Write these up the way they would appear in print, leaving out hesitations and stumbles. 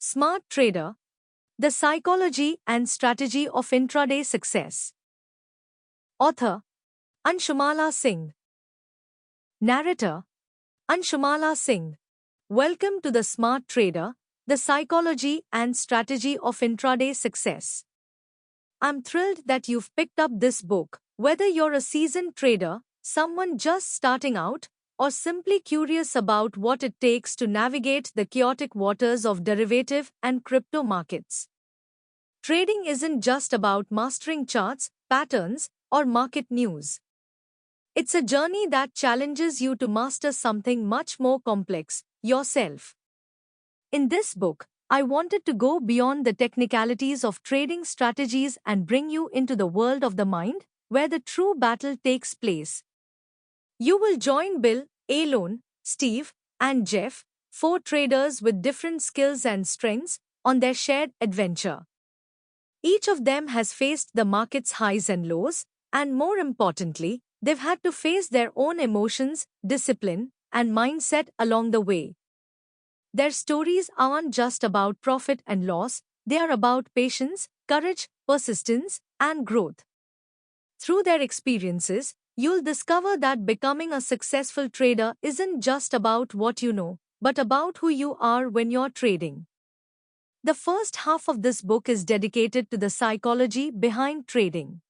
Smart Trader: The Psychology and Strategy of Intraday Success. Author: Anshumala Singh. Narrator: Anshumala Singh. Welcome to the Smart Trader: The Psychology and Strategy of Intraday Success. I'm thrilled that you've picked up this book, whether you're a seasoned trader, someone just starting out, or simply curious about what it takes to navigate the chaotic waters of derivative and crypto markets. Trading isn't just about mastering charts, patterns, or market news. It's a journey that challenges you to master something much more complex: yourself. In this book, I wanted to go beyond the technicalities of trading strategies and bring you into the world of the mind, where the true battle takes place. You will join Bill, Alon, Steve, and Jeff, four traders with different skills and strengths, on their shared adventure. Each of them has faced the market's highs and lows, and more importantly, they've had to face their own emotions, discipline, and mindset along the way. Their stories aren't just about profit and loss, they are about patience, courage, persistence, and growth. Through their experiences, you'll discover that becoming a successful trader isn't just about what you know, but about who you are when you're trading. The first half of this book is dedicated to the psychology behind trading.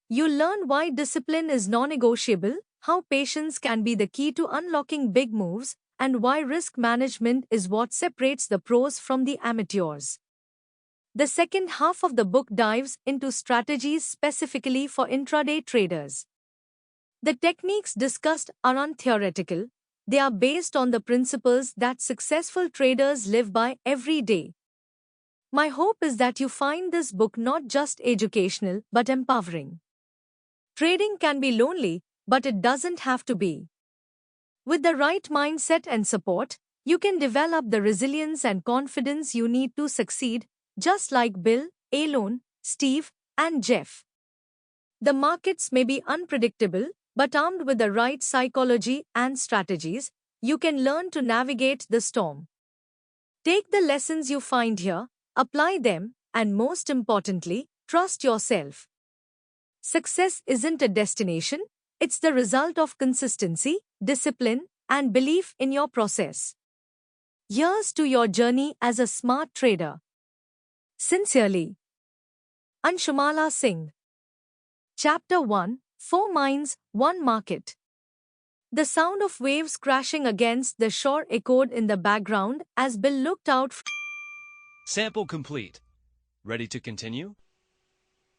You'll learn why discipline is non-negotiable, how patience can be the key to unlocking big moves, and why risk management is what separates the pros from the amateurs. The second half of the book dives into strategies specifically for intraday traders. The techniques discussed aren't theoretical, they are based on the principles that successful traders live by every day. My hope is that you find this book not just educational but empowering. Trading can be lonely, but it doesn't have to be. With the right mindset and support, you can develop the resilience and confidence you need to succeed, just like Bill, Alon, Steve, and Jeff. The markets may be unpredictable, but armed with the right psychology and strategies, you can learn to navigate the storm. Take the lessons you find here, apply them, and most importantly, trust yourself. Success isn't a destination, it's the result of consistency, discipline, and belief in your process. Here's to your journey as a smart trader. Sincerely, Anshumala Singh. Chapter 1: 4 Minds, 1 Market. The sound of waves crashing against the shore echoed in the background as Bill looked out. Sample complete. Ready to continue?